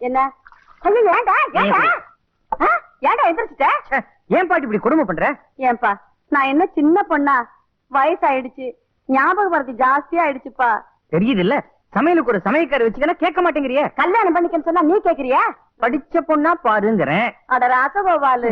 என்ன ஏன்டா எந்திரிச்சிட்ட? ஏன் பாட்டி இப்படி கொடுமை பண்ற? ஏன்பா நான் என்ன சின்ன பொண்ணா? வயசாயிடுச்சு, ஞாபக மறதி ஜாஸ்தியா ஆயிடுச்சுப்பா. தெரியுது இல்ல, சமையலுக்கு ஒரு சமையக்கார வச்சுக்கனா கேட்க மாட்டேங்கிறிய. கல்யாணம் பண்ணிக்கன்னு சொன்னா நீ கேக்குறியா? படிச்ச பொண்ணா பாருங்கிறேன். அட ராசகோபாலு,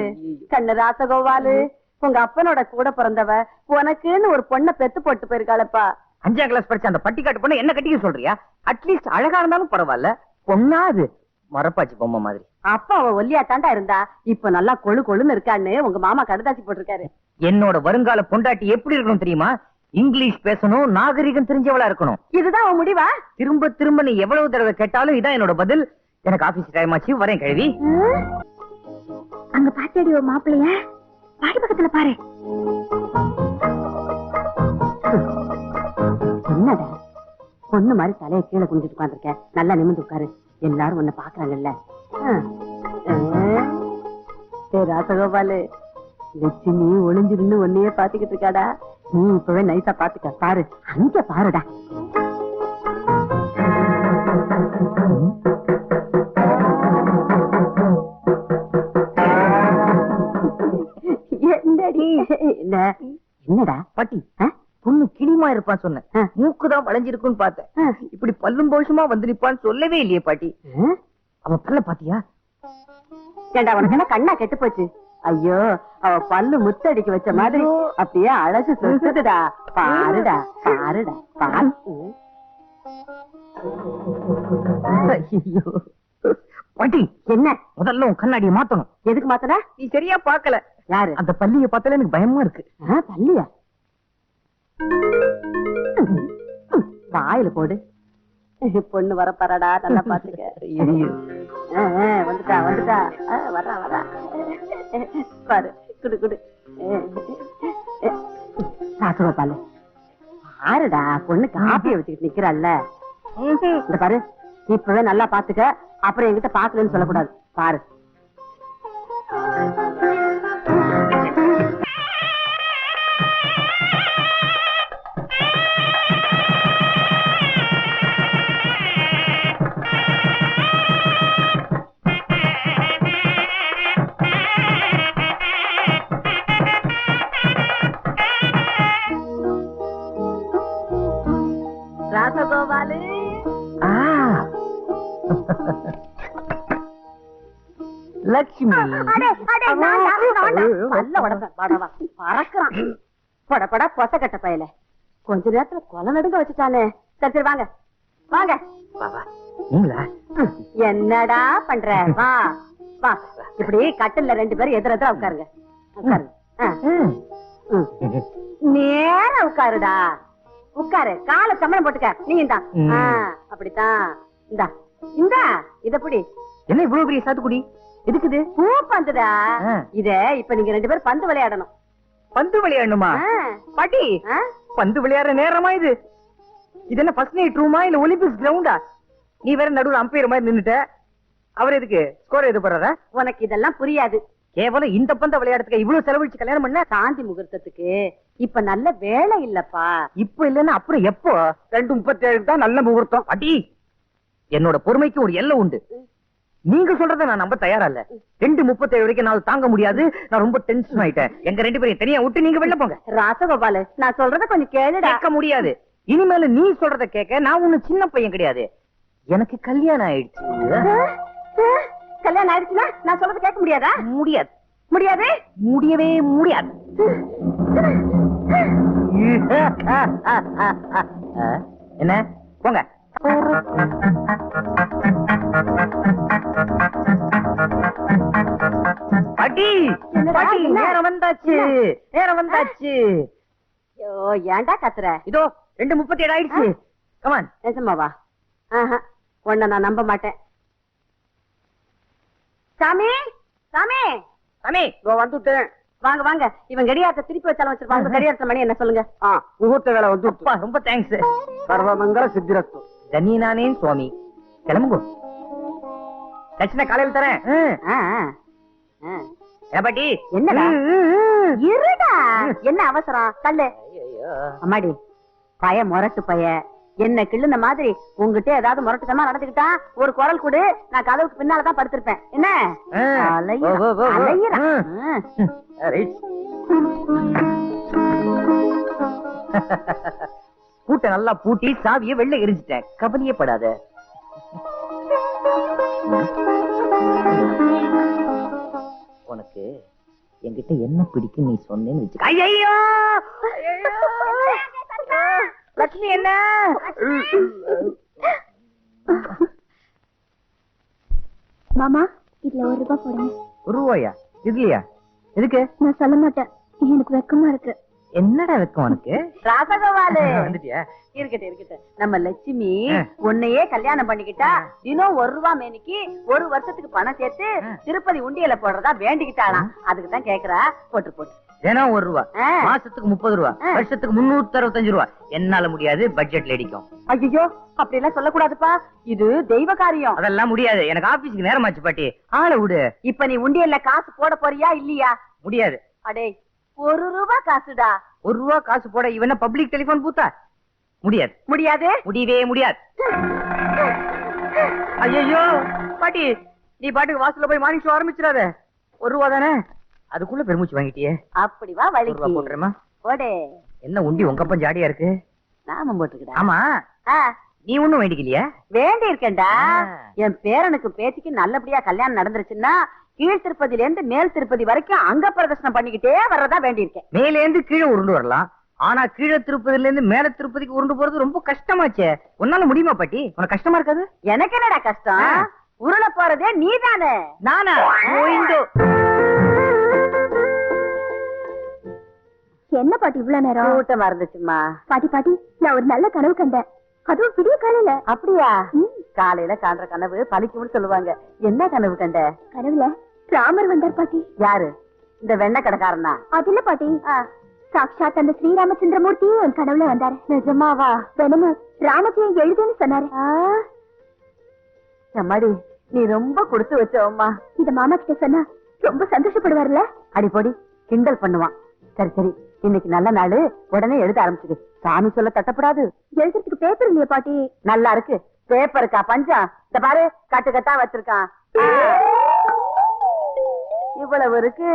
கண்ணு ராசகோபாலு, உங்க அப்பனோட கூட பிறந்தவ உனக்குன்னு ஒரு பொண்ணை பெத்து போட்டு போயிருக்காளப்பா. 5ஆம் கிளாஸ் படிச்ச அந்த பட்டிக்காட்டு பொண்ணு என்ன கட்டிக்க சொல்றியா? அட்லீஸ்ட் அழகா இருந்தாலும் பரவாயில்ல, பொண்ணா அது மரப்பாச்சி பொம்மை மாதிரி. அப்ப அவ ஒல்லியா தாண்டா இருந்தா, இப்ப நல்லா கொழு கொழுன்னு இருக்கான்னு உங்க மாமா கடுதாசி போட்டிருக்காரு. என்னோட வருங்கால பொண்டாட்டி எப்படி இருக்கணும் தெரியுமா? இங்கிலீஷ் பேசணும், நாகரிகம் தெரிஞ்சவளா இருக்கணும். இதுதான் உன் முடிவா? திரும்ப திரும்ப நீ எவ்வளவு தடவை கேட்டாலும் இதான் என்னோட பதில். எனக்கு ஆபீஸ் டைம் ஆச்சு, வரேன் கிழவி. அங்க பாத்தேடி ஒரு மாப்பிள்ளைய பாடி பக்கத்துல பாரு. என்னடா பொண்ணு மாதிரி தலையை கீழே குனிஞ்சிட்டு உட்கார்ந்திருக்க, நல்லா நிமிர்ந்து உட்காரு, எல்லாரும் உன்னை பாக்குறாங்கல்ல. ராசகோபாலு, லட்சுமி ஒளிஞ்சு நின்னு ஒன்னையே பாத்துக்கிட்டு இருக்காடா. நீ இப்பவே நைஸா பாத்துக்க, பாரு அங்க பாருடா. என்னடா பாட்டி, பொண்ணு கிளிமா இருப்பான்னு சொன்னேன், மூக்குதான் வளைஞ்சிருக்குன்னு பார்த்தேன். இப்படி பல்லும் போஷமா வந்து நிப்பான்னு சொல்லவே இல்லையே பாட்டி. அவ பல்ல பாத்தியா? ஏண்டா உனக்கு என்ன கண்ணா கெட்டு போச்சு? ஐயோ, அவ பல்லு முத்தடிக்க வச்ச மாதிரி அப்படியே அழகு சொல்லுடா. பாருடா பாருடா பாரு. ஐயோ பாட்டி, என்ன முதல்ல உன் கண்ணாடியை மாத்தணும். எதுக்கு மாத்தன? நீ சரியா பாக்கல. யாரு? அந்த பள்ளியை பார்த்தாலே எனக்கு பயமா இருக்கு. பள்ளியா? வாயில போடு. பொண்ணு வர பாராடா, நல்லா பாத்துக்க. வந்துட்டா வந்துட்டா, வரா வரா பாரு. குடு குடு. ராசகோபாலு, பாருடா பொண்ணு காப்பிய வச்சுக்கிட்டு நிக்கிறாள்ல. இந்த பாரு, இப்பவே நல்லா பாத்துக்க, அப்புறம் என்கிட்ட பாக்கலன்னு சொல்லக்கூடாது. பாரு. ராசகோபாலு, லட்சுமி, படப்படா பொசக்கட்ட பயல, கொஞ்ச நேரத்துல கொலை நடுங்க வச்சுட்டானே. சரி சரி வாங்க வாங்க. என்னடா பண்ற? வா வா, இப்படி கட்டில்ல 2 பேரும் எதிர எதிர உட்காருங்க. உட்காருங்க, நேரா உட்காருடா. உட்காரு, கால சம்பளம் போட்டுக்க. நீ இந்தா, அப்படித்தான். இந்தா இந்தா, இத புடி. என்ன இவ்வளவு பெரிய சாத்துக்குடி? எதுக்குது? பூ பந்துடா. இத இப்ப நீங்க 2 பேரும் பந்து விளையாடணும். பந்து விளையாடணுமா? பாட்டி, பந்து விளையாடுற நேரமா இது? இது என்ன ஃபர்ஸ்ட் நைட் ரூமா இல்ல ஒலிம்பிக்ஸ் கிரவுண்டா? நீ வேற நடுவுல அம்பையர் மாதிரி நின்னுட்ட. அவர் எதுக்கு ஸ்கோர் எது போடுறதா? உனக்கு இதெல்லாம் புரியாது. கேவலம் இந்த பந்த விளையாடுறதுக்கு இவ்வளவு செலவழிச்சு கல்யாணம் பண்ண? சாந்தி முகூர்த்தத்துக்கு இப்ப நல்ல வேலை இல்லப்பா. இப்ப இல்லன்னா அப்புறம் எப்போ? 2:37 தான் நல்ல முகூர்த்தம். அடி, என்னோட பொறுமைக்கு ஒரு எல்லை உண்டு. நீங்க சொல்றத நான் நம்ப தயாரா இல்ல. 2:37 வரைக்கும் நான் தாங்க முடியாது. நான் ரொம்ப டென்ஷன் ஆயிட்டேன். எங்க 2 பேரையும் தனியா விட்டு நீங்க வெளில போங்க. ராசகோபாலு, நான் சொல்றத கொஞ்சம் கேளுடா. கேட்க முடியாது. இனிமேல நீ சொல்றத கேட்க நான் ஒண்ணும் சின்ன பையன் கிடையாது. எனக்கு கல்யாணம் ஆயிடுச்சு. கல்யாணம் ஆயிடுச்சுன்னா நான் சொல்றத கேட்க முடியாதா? முடியாது. முடியாது, முடியவே முடியாது. என்ன போங்க. பாட்டி, பாட்டி, நேரம் வந்தாச்சு, நேரம் வந்தாச்சு. ஐயோ, ஏன்டா கத்துற? இதோ 2:37 ஆயிடுச்சு. கமான். நிஜமாவா? உன்னை நான் நம்ப மாட்டேன். சாமி, சாமி, சாமி, வந்துட்டேன். வாங்க வாங்க. இவன் கடியாரத்தை திருப்பி வச்சாலும் வச்சிருப்பாங்க. கடியாரத்த மணி என்ன சொல்லுங்க? முகூர்த்த வேலை வந்து. ரொம்ப தேங்க்ஸ். சர்வமங்கல சித்திரஸ்து. தனிநானே சுவாமி. கிளம்புங்க. தட்சிணை காலையில் தரேன். பாட்டி, என்னடா? இருடா, என்ன அவசரம்? தள்ளு. அம்மாடி, பய முரட்டு பய என்ன கிள்ளுன மாதிரி உங்ககிட்ட ஏதாவது முரட்டுத்தமா நடந்துக்கிட்டா ஒரு குரல் கொடு, நான் கதவுக்கு பின்னாலதான் படுத்திருப்பேன். என்ன அலையிறான். பூட்டை நல்லா பூட்டி சாவிய வெள்ள எரிஞ்சிட்டேன். கவலையப்படாத. உனக்கு என்கிட்ட என்ன பிடிக்கும் நீ சொன்னேன்னு வச்சுக்க. ஐயோ லட்சுமி என்ன மாமா, இதுல ₹1 போடுங்க. ₹1? இதுலயா? எதுக்கு? நான் சொல்ல மாட்டேன், எனக்கு வெக்கமா இருக்கு. என்னடா வெக்கம் உனக்கு? ராசகோபாலு வந்துட்டியா? இருக்கட்டும். நம்ம லட்சுமி உன்னையே கல்யாணம் பண்ணிக்கிட்டா தினம் ₹1 மேனிக்கு 1 வருஷத்துக்கு பணம் சேர்த்து திருப்பதி உண்டியல போடுறதா வேண்டிக்கிட்டாளாம். அதுக்குதான் கேக்குறா. போட்டு தினம் ₹1, மாசத்துக்கு ₹30, வருஷத்துக்கு ₹365. என்னால முடியாது, பட்ஜெட்ல அடிக்கும். ஐயோ, அப்படி எல்லாம் சொல்லக்கூடாதுப்பா, இது தெய்வ காரியம். அதெல்லாம் முடியாது, எனக்கு ஆபீஸ்க்கு நேரமாச்சு பாட்டி. ஆளை விடு. இப்ப நீ உண்டியல்ல காசு போட போறியா இல்லையா? முடியாது. அடே, ₹1 காசுடா. ₹1 காசு போட இவன பப்ளிக் டெலிபோன் பூத்தா? முடியாது. முடியவே முடியாது. ஐயோ பாட்டி, நீ பாட்டுக்கு வாசல்ல போய் மார்னிங் ஷோ ஆரம்பிச்சிடாத. ₹1 தானே, அதுக்குள்ள பெருமூச்சு வாங்கிட்டியே. அப்படி வா வலிக்கு. போட்டுறேமா? போடு. என்ன உண்டி உங்கப்பம் ஜாடியா இருக்கு? நாமம் போட்டுக்கிட்டா. ஆமா, நீ ஒண்ணும் வேண்டிக்கலையா? வேண்டி இருக்கேன்டா. என் பேரனுக்கு பேத்திக்கு நல்லபடியா கல்யாணம் நடந்துருச்சுன்னா கீழ் திருப்பதில இருந்து மேல் திருப்பதி வரைக்கும் அங்க பிரதர்ஷனம் பண்ணிக்கிட்டே வர்றதா வேண்டி இருக்கேன். மேல இருந்து கீழே உருண்டு வரலாம், ஆனா கீழே திருப்பதில இருந்து மேல திருப்பதிக்கு உருண்டு போறது ரொம்ப கஷ்டமாச்சே. உன்னால முடியுமா பாட்டி? உனக்கு கஷ்டமா இருக்காது? எனக்கு என்னடா கஷ்டம்? உருள போறதே நீதானே. நானா? என்ன பாட்டி இவ்வளவு நேரம்? கூட்டமா இருந்துச்சுமா. பாட்டி, நான் ஒரு நல்ல கனவு கண்டேன். அதுவும் விடிய காலையில. அப்படியா? காலையில காண்ற கனவு பலிக்கும்னு சொல்லுவாங்க. என்ன கனவு கண்ட? கனவுல ராமர் வந்தார் பாட்டி. யாரு? இந்த வெண்ண கடைக்காரனா? அது இல்ல பாட்டி, சாட்சாத் அந்த ஸ்ரீராமச்சந்திரமூர்த்தி என் கனவுல வந்தாரு. நிஜமாவா? தினமும் ராமஜெயம் எழுதுன்னு சொன்னாரு. அம்மாடி, நீ ரொம்ப கொடுத்து வச்சவம்மா. இத மாமா கிட்ட சொன்னா ரொம்ப சந்தோஷப்படுவார்ல? அடிப்பொடி கிண்டல் பண்ணுவான். சரி, இன்னைக்கு நல்ல நாள், உடனே எழுத ஆரம்பிச்சுது. சாமி சொல்ல தட்டப்படாது. எழுதுறதுக்கு பேப்பர் இல்லையா பாட்டி? நல்லா இருக்கு. பேப்பருக்கா பஞ்சம்? இந்த பாரு, கட்டா வச்சிருக்கான். இவ்வளவு இருக்கு,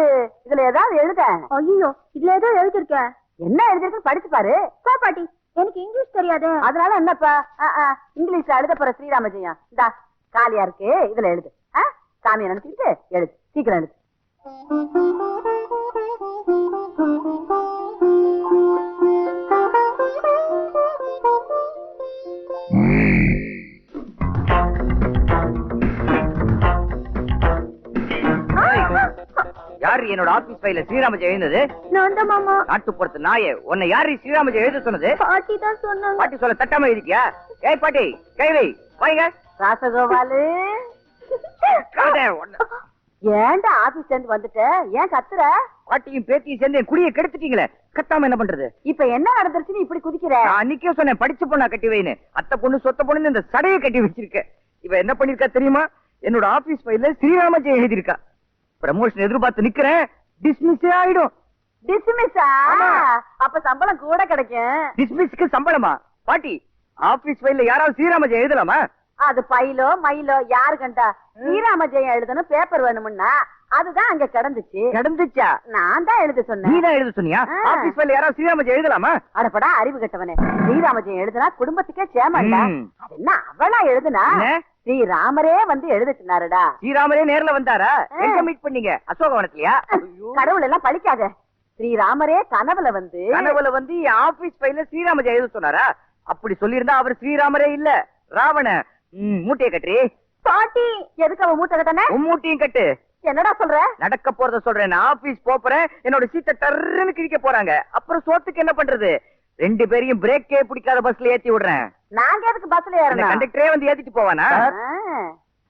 இதுல ஏதாவது எழுத. ஐயோ, இதுல ஏதோ எழுதிருக்கேன். என்ன எழுதிருக்கு படிச்சு பாரு. பாட்டி, எனக்கு இங்கிலீஷ் தெரியாது. அதனால என்னப்பா, இங்கிலீஷ்ல எழுத போற ஸ்ரீராமஜெயம் இந்தா காலியா இருக்கு, இதுல எழுது. சாமியை நினைச்சுக்கிட்டு எழுது, சீக்கிரம் எழுது. யாரு என்னோட ஆபீஸ் ஃபைல ஸ்ரீராமஜெயம் எழுந்தது? நான் தான் மாமா. நாட்டுப்புறத்து நாயே, உன்னை யாரு ஸ்ரீராமஜெயம் எழுத சொன்னது? பாட்டி தான் சொன்னாங்க. பாட்டி சொல்ல தட்டாம எழுதிட்டியா? ஏய் பாட்டி, கைவை வாங்க. ராசகோபாலு, ஏன்டா ஆபீஸ்ல இருந்து வந்துட்ட? ஏன் கத்துற? பாட்டியும் பேத்தியும் சேர்ந்து குடியை கெடுத்துட்டீங்களே, கட்டாம என்ன பண்றது? இப்ப என்ன நடந்துருச்சுன்னு இப்படி குதிக்கிற? நான் அன்னைக்கே சொன்னேன், படிச்ச பொண்ணா கட்டி வைன்னு. அத்தை பொண்ணு சொத்த பொண்ணு இந்த சடையை கட்டி வச்சிருக்க. இவ என்ன பண்ணிருக்கா தெரியுமா? என்னோட ஆபீஸ் ஃபைல்ல ஸ்ரீராமஜெயம் எழுதிருக்கா. ப்ரமோஷன் எதிர்பார்த்து நிக்கிறேன், டிஸ்மிஸே ஆயிடும். டிஸ்மிஸா? அப்ப சம்பளம் கூட கிடைக்கும். டிஸ்மிஸ்க்கு சம்பளமா? பாட்டி, ஆபீஸ் ஃபைல்ல யாராவது ஸ்ரீராமஜெயம் எழுதலாமா? அது பைலோ மயிலோ யாரு கண்டா? ஸ்ரீராமஜெயம் எழுதணும் பேப்பர் வேணும்னா அதுதான் அங்க கிடந்துச்சா? நான் தான் எழுத சொன்னேன். நீ தான் எழுத சொன்னியா? ஆபீஸ் ஃபைல்ல யாராவது ஸ்ரீராமஜெயம் எழுதலாமா? அடப்படா அறிவு கட்டவனே, ஸ்ரீராமஜெயம் எழுதுனா குடும்பத்துக்கே சேமண்டா. அது என்ன அவளா எழுதுனா? ஸ்ரீராமரே வந்து எழுத சொன்னாருடா. ஸ்ரீராமரே நேர்ல வந்தாரா? எங்க மீட் பண்ணீங்க? அசோகவனத்திலயா? கடவுள் எல்லாம் பழிக்காத. ஸ்ரீராமரே கனவுல வந்து என் ஆபீஸ் ஃபைல்ல ஸ்ரீராமஜெயம் எழுத சொன்னாரா? அப்படி சொல்லியிருந்தா அவர் ஸ்ரீராமரே இல்ல, ராவண. மூட்டையை கட்டு. பாட்டி, எதுக்கு அவன் மூட்டை கட்டானே? மூட்டையும் கட்டு. என்னடா சொல்ற? நடக்க போறத சொல்றேன். நான் ஆபீஸ் போறேன், என்னோட சீட்டை டர்ன்னு கிழிக்க போறாங்க. அப்புறம் சோத்துக்கு என்ன பண்றது? 2 பேரையும் பிரேக்கே பிடிக்காத பஸ்ல ஏத்தி விடுறேன். நாங்க எதுக்கு பஸ்ல ஏறணும்? கண்டக்டரே வந்து ஏத்திட்டு போவானா?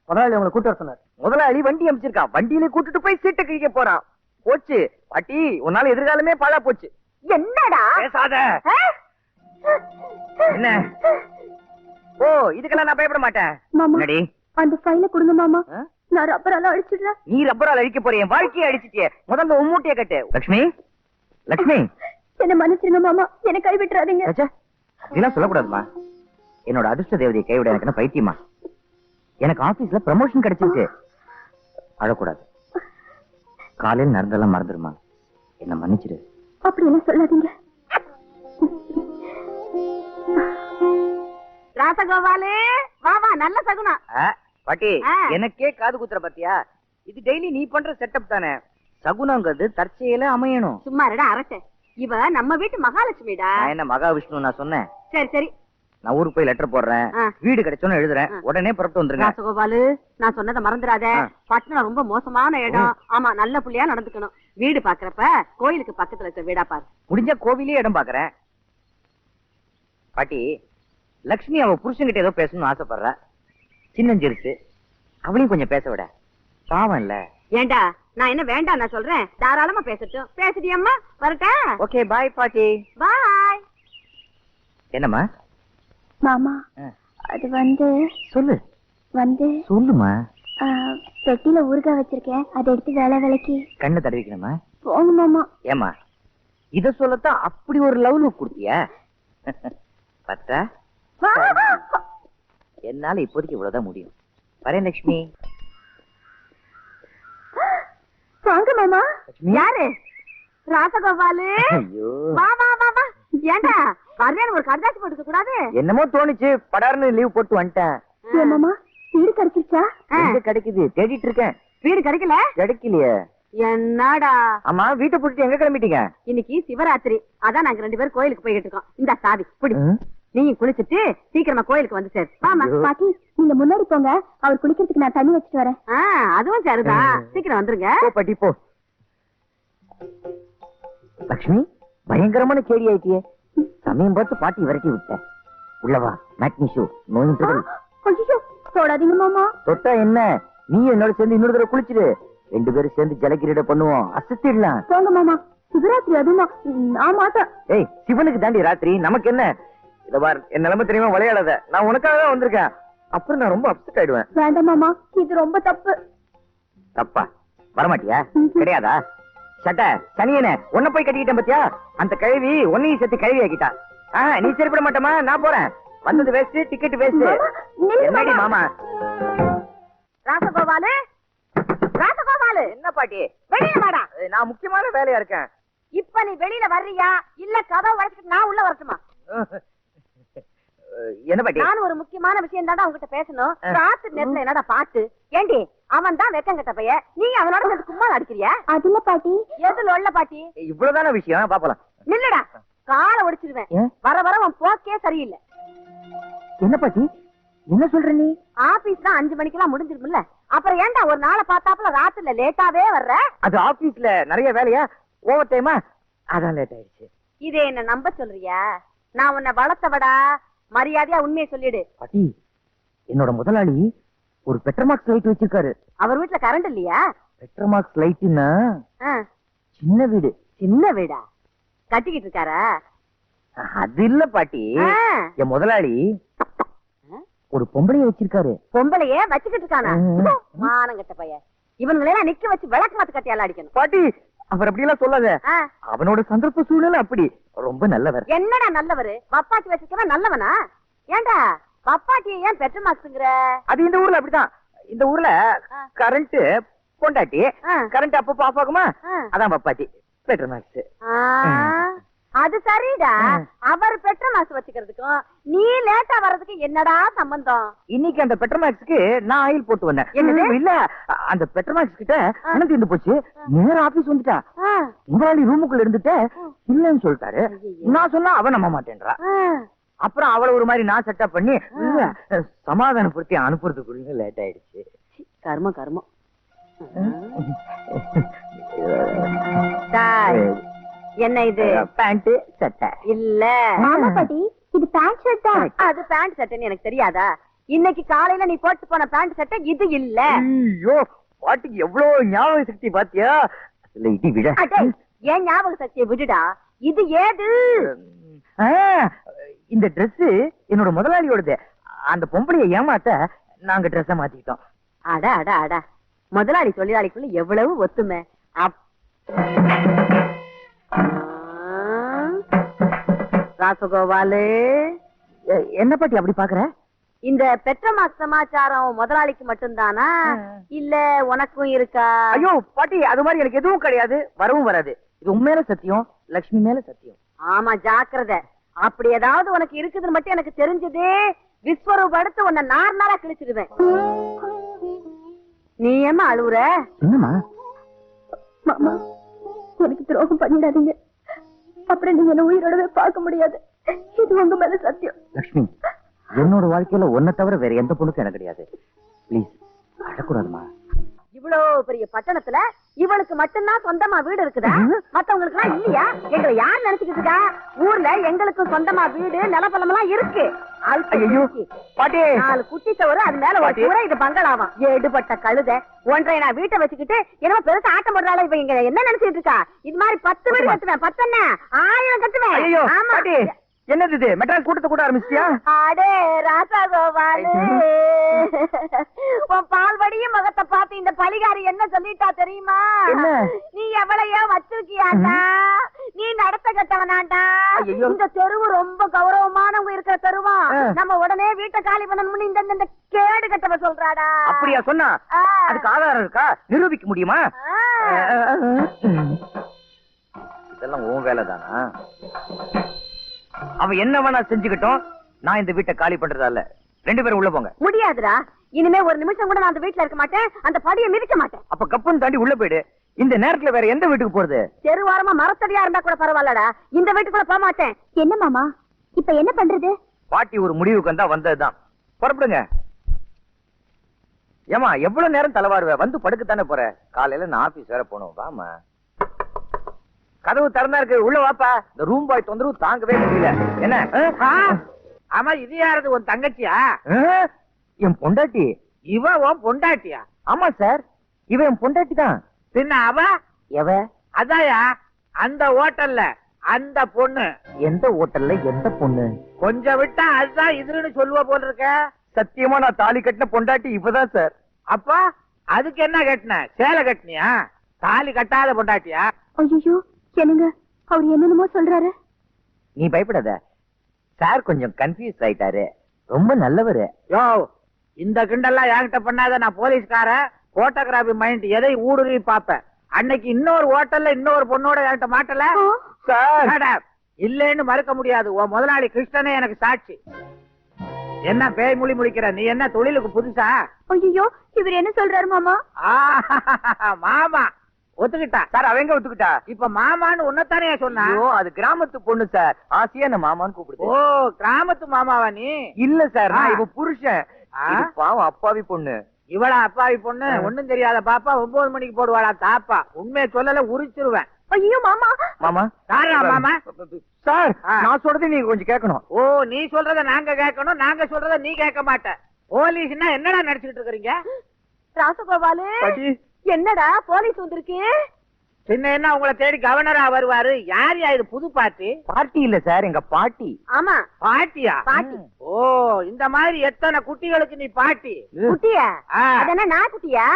முதலாளி உங்களை கூட்டு வர சொன்னார். முதலாளி வண்டி அமைச்சிருக்கான், வண்டியில கூட்டிட்டு போய் சீட்டை கிழிக்க போறான். போச்சு பாட்டி, உன்னால எதிர்காலமே பாழா போச்சு. என்னடா பேசாத. என்ன? ஓ, இதுக்கெல்லாம் நான் பயப்பட மாட்டேன். மாமா, அந்த ஃபைல கொடுங்க மாமா. நான் ரப்பரால அடிச்சிடுறேன். நீ ரப்பரால அடிக்க போறிய? வாழ்க்கையை அடிச்சிட்டியே. முதல்ல உம்மூட்டையை கட்டு. லட்சுமி, லட்சுமி, என்ன மன்னிச்சிருங்க மாமா, என்ன கைவிட்டுறாதீங்க. இதெல்லாம் சொல்லக்கூடாதுமா. என்னோட அதிர்ஷ்ட தேவதையை கைவிட எனக்கு என்ன பைத்தியமா? எனக்கு ஆபீஸ்ல ப்ரமோஷன் கிடைச்சிருக்கு. அழக்கூடாது. காலையில் நடந்தெல்லாம் மறந்துடுமா? என்ன மன்னிச்சிடு. அப்படி எல்லாம் சொல்லாதீங்க. ராசகோபாலு வா வா, நல்ல சகுனம். பாட்டி, எனக்கே காது குத்துற பாத்தியா? இது டெய்லி நீ பண்ற செட்டப் தானே. சகுனங்கிறது தற்செயல அமையணும். சும்மா இருடா அரட்டை. இவ நம்ம வீட்டு மகாலட்சுமிடா. நான் என்ன மகாவிஷ்ணு நான் சொன்னேன்? சரி சரி, நான் ஊருக்கு போய் லெட்டர் போடுறேன். வீடு கிடைச்சோன்னு எழுதுறேன். உடனே புறப்பட்டு வந்துருங்க. ராசகோபாலு, நான் சொன்னதை மறந்துடாத. பட்டணம் ரொம்ப மோசமான இடம். ஆமா, நல்ல புள்ளையா நடந்துக்கணும். வீடு பாக்குறப்ப கோயிலுக்கு பக்கத்துல இருக்க வீடா பாரு. முடிஞ்ச கோவிலே இடம் பாக்குறேன். பாட்டி, லட்சுமி அவ புருஷன்கிட்ட ஏதோ பேசணும்னு ஆசைப்படுறா. சின்னஞ்சிருச்சு, அவளையும் கொஞ்சம் பேச விட. பாவம் இல்ல? ஏண்டா, நான் என்ன வேண்டாம் நான் சொல்றேன். தாராளமா பேசட்டும். பேசுடியம்மா, வரட்டா? ஓகே, பாய் பாட்டி. பாய். என்னம்மா? மாமா, அது சொல்லு சொல்லுமா. பெட்டியில ஊறுகாய் வச்சிருக்கேன், அதை எடுத்து வேலைக்கு கண்ணை தடவிக்கணுமா? போங்க மாமா. ஏமா, இத சொல்லத்தான் அப்படி ஒரு லவ் லுக் கொடுத்தியா? பத்தா, என்னால இப்போதைக்கு இவ்வளவுதான் முடியும். வரேன் லட்சுமி. வாங்க மாமா. யாரு? ராசகோபாலு. ஐயோ, வா வா வா வா. ஏண்டா வரேன்னு ஒரு கடுதாசி போட்டுக்க கூடாது? என்னமோ தோணுச்சு, படார்னு லீவ் போட்டு வந்துட்டேன். ஏன் மாமா, வீடு கிடைச்சிருச்சா? எங்க கிடைக்குது? தேடிட்டு இருக்கேன். வீடு கிடைக்கல? கிடைக்கலையே. என்னடா? ஆமா, வீட்டை போட்டுட்டு எங்க கிளம்பிட்டீங்க? இன்னைக்கு சிவராத்திரி, அதான் நாங்க 2 பேரும் கோயிலுக்கு போய்கிட்டு இருக்கோம். இந்த சாவி புடி. நீங்க குளிச்சிட்டு சீக்கிரமா கோயிலுக்கு வந்து சேரு. வாமா. பாட்டி, நீங்க முன்னாடி போங்க, அவர் குளிக்கிறதுக்கு நான் தண்ணி வச்சுட்டு வரேன். அதுவும் சரிதான். சீக்கிரம் வந்துருங்க. போ பாட்டி போ. லட்சுமி, பயங்கரமான கேடி ஆயிட்டியே. சமயம் பார்த்து பாட்டி விரட்டி விட்ட. உள்ளவா, மேட்னி ஷோ, நோ இன்டர்வல். ஐயோ, தொடாதீங்க மாமா. தொட்டா என்ன? நீ என்னோட சேர்ந்து இன்னொரு தடவை குளிச்சிடு. 2 பேரும் சேர்ந்து ஜலக்கிரீட பண்ணுவோம். அசத்திடலாம். போங்க மாமா, சிவராத்திரி அதுவும் நான் மாட்டேன். ஏய், சிவனுக்கு தாண்டி ராத்திரி, நமக்கு என்ன? இத பார், என் நிலைமை தெரியுமா? விளையாடாத. நான் உனக்காக தான் வந்திருக்கேன். அப்புறம் நான் ரொம்ப அப்செட் ஆயிடுவேன். வேண்டாம் மாமா, இது ரொம்ப தப்பு. தப்பா? வரமாட்டியா? கிடையாதா? சட்ட சனியனே, உன்ன போய் கட்டிக்கிட்டேன் பாத்தியா? அந்த கழுவி உன்னையும் சேர்த்து கழுவி ஆக்கிட்டா. நீ சரிப்பட மாட்டமா? நான் போறேன். வந்தது வேஸ்ட், டிக்கெட் வேஸ்ட். என்னடி மாமா? ராசகோபாலு, ராசகோபாலு. என்ன பாட்டி? வெளியில வாடா. நான் முக்கியமான வேலையா இருக்கேன். இப்ப நீ வெளியில வர்றியா இல்ல கதவை உடைச்சிட்டு நான் உள்ள வரட்டுமா? என்ன பாட்டி? நான் ஒரு முக்கியமான விஷயம் தான்டா உங்ககிட்ட பேசணும். ராத்திரி நேரத்துல என்னடா பாட்டு? ஏண்டி, அவன் தான் வெக்கங்கட்ட பைய, நீ அவனோட சேர்ந்து கும்மாள் அடிக்கிறியா? அது இல்ல பாட்டி. எதுல உள்ள பாட்டி? இவ்வளவுதான விஷயம். பாப்பலாம். நில்லுடா, காலை ஒடிச்சிருவேன். வர வர உன் போக்கே சரியில்லை. என்ன பாட்டி, என்ன சொல்ற நீ? ஆபீஸ் தான் 5 மணிக்கெல்லாம் முடிஞ்சிருக்கும்ல, அப்புறம் ஏன்டா ஒரு நாளை பார்த்தாப்புல ராத்திரில லேட்டாவே வர்ற? அது ஆபீஸ்ல நிறைய வேலையா, ஓவர் டைமா, அதான் லேட் ஆயிடுச்சு. இதே என்ன நம்ப சொல்றியா? நான் உன்னை வளர்த்தவடா, மரியாதையா உண்மையை சொல்லிடு. பாட்டி, என்னோட முதலாளி ஒரு பெட்ரோமாக்ஸ் லைட் வச்சிருக்காரு. அவர் வீட்டுல கரண்ட் இல்லையா? பெட்ரோமாக்ஸ் லைட்னா சின்ன வீடு. சின்ன வீடா கட்டிக்கிட்டு இருக்காரா? அது இல்ல பாட்டி, என் முதலாளி ஒரு பொம்பளைய வச்சிருக்காரு. பொம்பளையே வச்சுக்கிட்டு இருக்கானா? மானங்கட்ட பையன். இவங்களெல்லாம் நிக்க வச்சு விளக்கு மாத்து கட்டியால அடிக்கணும். பாட்டி, அவர் அப்படி எல்லாம் சொல்லாத. அவனோட சந்தர்ப்ப சூழ்நிலை அப்படி. ரொம்ப நல்லவர். என்னடா நல்லவரு? பப்பாட்டி வச்சுக்கவன் நல்லவனா? ஏண்டா பப்பாட்டியை ஏன் பெட்ரோமாக்ஸ்ங்கற? அது இந்த ஊர்ல அப்படிதான். இந்த ஊர்ல கரண்ட் பொண்டாட்டி, கரண்ட் அப்பப்ப ஆஃப் ஆகுமா, அதான் பப்பாட்டி பெட்ரோமாக்ஸ். அது சரிடா. அவர் பெட்ரோமாக்ஸ் வச்சுக்கிறதுக்கும் நீ லேட்டா வர்றதுக்கு என்னடா சம்பந்தம்? இன்னைக்கு அந்த பெட்ரோமாக்ஸ்க்கு நான் ஆயில் போட்டு வந்தேன். இல்ல, அந்த பெட்ரோமாக்ஸ் கிட்ட எனக்கு இருந்து போச்சு. நேரா ஆபீஸ் வந்துட்டா. முதலாளி ரூமுக்குள்ள இருந்துட்டு இல்லன்னு சொல்லிட்டாரு. நான் சொன்னா அவன் நம்ப மாட்டேன்றா. அப்புறம் அவளை ஒரு மாதிரி நான் செட்டப் பண்ணி சமாதானப்படுத்தி அனுப்புறதுக்குள்ள லேட் ஆயிடுச்சு. கர்மம் கர்மம். என்ன இது? பேண்ட் சட்டை இல்ல. ஆமா பாட்டி, இது பேண்ட் ஷர்ட் தான். அது பேண்ட் சட்டைன்னு எனக்கு தெரியாதா? இன்னைக்கு காலையில நீ போட்டு போன பேண்ட் சட்டை இது இல்ல. ஐயோ, பாட்டிக்கு எவ்வளவு ஞாபக சக்தி பாத்தியா? இடி விட. ஏன் ஞாபக சக்தியை விடுடா. இது ஏது? இந்த Dress என்னோட முதலாளியோடது. அந்த பொம்பளைய ஏமாத்த நாங்க Dress மாத்திட்டோம். அட அட அட, முதலாளி தொழிலாளிக்குள்ள எவ்வளவு ஒத்துமை. ராசகோபாலு, என்ன பாட்டி அப்படி பாக்குற? இந்த பெட்ரமா சமாச்சாரம் முதலாளிக்கு மட்டும்தானா இல்ல உனக்கும் இருக்கா? ஐயோ பாட்டி, அது மாதிரி எனக்கு எதுவும் கிடையாது, வரவும் வராது. இது உண்மையில சத்தியம், லட்சுமி மேல சத்தியம். ஆமா, ஜாக்கிரதை. அப்படி ஏதாவது உனக்கு இருக்குதுன்னு மட்டும் எனக்கு தெரிஞ்சது, விஸ்வரூபம் எடுத்து உன்னை நார்மலா கிழிச்சிடுவேன். நீ ஏமா அழுவுற? என்னம்மா? மாமா, எனக்கு துரோகம் பண்ணிடாதீங்க. அப்புறம் நீங்க என்ன உயிரோடவே பார்க்க முடியாது. இது உங்க மேல சத்தியம். லட்சுமி, என்னோட வாழ்க்கையில ஒன்ன தவிர வேற எந்த பொண்ணுக்கும் எனக்கு கிடையாது. ப்ளீஸ் அழக்கூடாதுமா. இவ்வளவு பெரிய பட்டணத்துல இவளுக்கு மட்டும்தான் சொந்தமா வீடு இருக்குதா? மத்தவங்களுக்கு எல்லாம் இல்லையா? எங்களை யார் நினைச்சுக்கிட்டு இருக்கா? ஊர்ல எங்களுக்கு சொந்தமா வீடு நிலப்பலம் எல்லாம் இருக்கு. ஐயோ பாட்டி, 4 குட்டி தவிர அது மேல ஒரு கூட இது பங்களாவாம். எடுபட்ட கழுத ஒன்றை நான் வீட்டை வச்சுக்கிட்டு என்னமோ பெருசா ஆட்டம் போடுறாள். இப்ப இங்க என்ன நினைச்சிட்டு இருக்கா? இது மாதிரி 10 வீடு கட்டுவேன். 10 என்ன 1000 கட்டுவேன். ஐயோ ஆமா. பாட்டி, என்னது இது? மெட்ராஸ் கூட்டத்தை கூட ஆரம்பிச்சியா? அடே ராசா கோபாலு, உன் பால்வடியும் முகத்தை பார்த்து இந்த பலிகாரி என்ன சொல்லிட்டா தெரியுமா? என்ன? நீ எவ்வளையோ வச்சிருக்கியாண்டா, நீ நடத்த கட்டவனாண்டா. இந்த தெருவு ரொம்ப கௌரவமானவங்க இருக்கிற தெருவா, நம்ம உடனே வீட்டை காலி பண்ணணும்னு இந்த கேடு கட்டவ சொல்றாடா. அப்படியா சொன்னா? அதுக்கு ஆதாரம் இருக்கா? நிரூபிக்க முடியுமா? இதெல்லாம் உன் வேலைதானா? அவன் என்ன வேணா செஞ்சுக்கிட்டோம், நான் இந்த வீட்டை காலி பண்றதால 2 பேரும் உள்ள போங்க. முடியாதுடா. இனிமே ஒரு நிமிஷம் கூட நான் அந்த வீட்டுல இருக்க மாட்டேன், அந்த படியை மிதிக்க மாட்டேன். அப்ப கப்புன்னு தாண்டி உள்ள போயிடு. இந்த நேரத்துல வேற எந்த வீட்டுக்கு போறது? தெருவாரமா மரத்தடியா இருந்தா கூட பரவாயில்லடா, இந்த வீட்டுக்குள்ள போக மாட்டேன். என்ன மாமா, இப்ப என்ன பண்றது? பாட்டி ஒரு முடிவுக்கு வந்தா வந்ததுதான். புறப்படுங்க. ஏமா எவ்வளவு நேரம் தலைவாருவ? வந்து படுக்கத்தானே போற? காலையில நான் ஆபீஸ் வேற போகணும். வாமா, கதவு திறந்தா இருக்கு, உள்ள வாப்பா. இந்த ரூம் பாய் தொந்தரவு தாங்கவே முடியல. என்ன? ஆமா, இது யாரது? உன் தங்கச்சியா? என் பொண்டாட்டி. இவ உன் பொண்டாட்டியா? ஆமா சார், இவன் என் பொண்டாட்டி தான். பின்ன அவ? எவ? அதாயா அந்த ஹோட்டல்ல அந்த பொண்ணு. எந்த ஹோட்டல்ல எந்த பொண்ணு? கொஞ்சம் விட்டா அதுதான் இதுன்னு சொல்லுவ போல இருக்க. சத்தியமா நான் தாலி கட்டின பொண்டாட்டி இவதான் சார். அப்பா அதுக்கு என்ன கட்டின? சேலை கட்டினியா? தாலி கட்டாத பொண்டாட்டியா? ஐயோ என்னங்க, அவர் என்னென்னமோ சொல்றாரு. நீ பயப்படாத சார், கொஞ்சம் கன்ஃபியூஸ் ஆயிட்டாரு. ரொம்ப நல்லவரு. யோ, இந்த கிண்டெல்லாம் என்கிட்ட பண்ணாத. நான் போலீஸ்காரன், போட்டோகிராபி மைண்ட், எதை ஊடுருவி பாப்பேன். அன்னைக்கு இன்னொரு ஹோட்டல்ல இன்னொரு பொண்ணோட என்கிட்ட மாட்டல சார். இல்லன்னு மறுக்க முடியாது. உன் முதலாளி கிருஷ்ணனே எனக்கு சாட்சி. என்ன பேய் மொழி முடிக்கிற? நீ என்ன தொழிலுக்கு புதுசா? ஐயோ, இவர் என்ன சொல்றாரு மாமா? மாமா ஒத்துக்கிட்டா சார். அவங்க ஒத்துக்கிட்டா? இப்ப மாமான்னு உன்னத்தானே சொன்னா? அது கிராமத்து பொண்ணு சார், ஆசையா நான் மாமான்னு கூப்பிடுது. ஓ, கிராமத்து மாமாவா நீ? இல்ல சார், நான் இவ புருஷன். இது பாவம் அப்பாவி பொண்ணு. இவளா அப்பாவி பொண்ணு? ஒண்ணும் தெரியாத பாப்பா 9 மணிக்கு போடுவாளா தாப்பா? உண்மையை சொல்லல உரிச்சிருவேன். ஐயோ மாமா. மாமா யாரா மாமா? சார், நான் சொல்றது நீங்க கொஞ்சம் கேட்கணும். ஓ, நீ சொல்றத நாங்க கேட்கணும், நாங்க சொல்றத நீ கேட்க மாட்ட. போலீஸ்னா என்னடா நடிச்சுட்டு இருக்கீங்க? ராசகோபாலு, என்னடா போலீஸ் வந்திருக்கு? சின்ன என்ன உங்களை தேடி கவர்னரா வருவாரு? யார் இது? புது பாட்டி? பாட்டி இல்ல சார், எங்க பாட்டி. ஆமா, பாட்டியா? பாட்டி. ஓ, இந்த மாதிரி எத்தனை குட்டிகளுக்கு நீ பாட்டி? குட்டியா? அதென்ன நான் குட்டியா?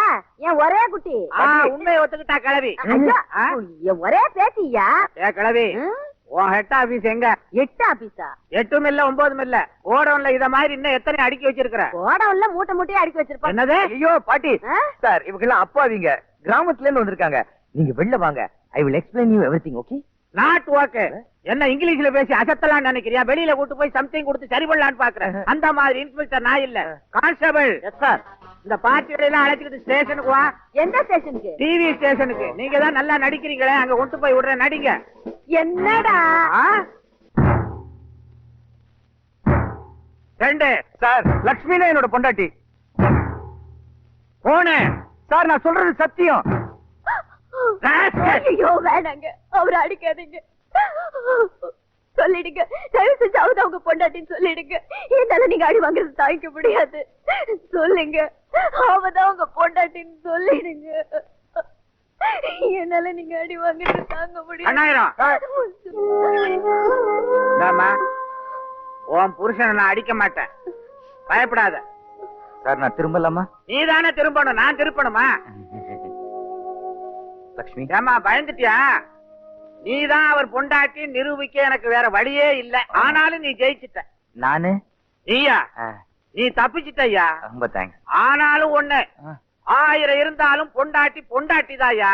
என் ஒரே குட்டி. உண்மையை ஒத்துக்கிட்டா கிளவி. என் ஒரே பேத்தியா? ஏ கிளவி, உன் ஹெட் ஆபீஸ் எங்க? 8 ஆபீஸா? 8 இல்ல 9 இல்ல. ஓடவுன்ல இத மாதிரி இன்னும் எத்தனை அடுக்கி வச்சிருக்கிற? ஓடவுன்ல மூட்டை மூட்டையா அடுக்கி வச்சிருப்பாங்க. என்னது? ஐயோ பாட்டி சார், இவங்க எல்லாம் அப்பாவிங்க, கிராமத்துல இருந்து வந்திருக்காங்க. நீங்க வெளில வாங்க, I will explain you everything. Okay? Not okay. என்ன இங்கிலீஷ்ல பேசி அசத்தலாம்னு நினைக்கிறியா? வெளியில கூட்டு போய் சம்திங் கொடுத்து சரி பண்ணலாம்னு பாக்குறேன். அந்த மாதிரி இன்ஸ்பெக்டர் நான் இல்ல, கான்ஸ்டபிள். Yes sir. இந்த பார்ட்டிகளை எல்லாம் அழைச்சிட்டு ஸ்டேஷனுக்கு வா. எந்த ஸ்டேஷனுக்கு? டிவி ஸ்டேஷனுக்கு. நீங்க தான் நல்லா நடிக்கிறீங்களே, அங்க கொண்டு போய் விடுற, நடிங்க. என்னடா? 2 சார், லட்சுமினா என்னோட பொண்டாட்டி. போனே சார், நான் சொல்றது சத்தியம். ஐயோ வேணாங்க, அவரை அடிக்காதீங்க. சொல்லிடுங்க, தயவு செஞ்சு அவதான் உங்க பொண்டாட்டின்னு சொல்லிடுங்க. என்னால நீங்க அடி வாங்குறது தாங்கிக்க முடியாது. சொல்லுங்க, அவதான் உங்க பொண்டாட்டின்னு சொல்லிடுங்க. என்னால நீங்க அடி வாங்குறது தாங்க முடியாது. உன் புருஷனை நான் அடிக்க மாட்டேன், பயப்படாத. சார், நான் திரும்பலாமா? நீ தானே திரும்பணும், நான் திருப்பணுமா? லட்சுமி, ஏமா பயந்துட்டியா? நீதான் அவர் பொண்டாட்டி நிரூபிக்க எனக்கு வேற வழியே இல்ல. ஆனாலும் நீ ஜெயிச்சிட்ட. நானு நீயா நீ தப்பிச்சிட்டயா? ரொம்ப தேங்க்ஸ். ஆனாலும் ஒண்ணு, 1000 இருந்தாலும் பொண்டாட்டி பொண்டாட்டிதாயா.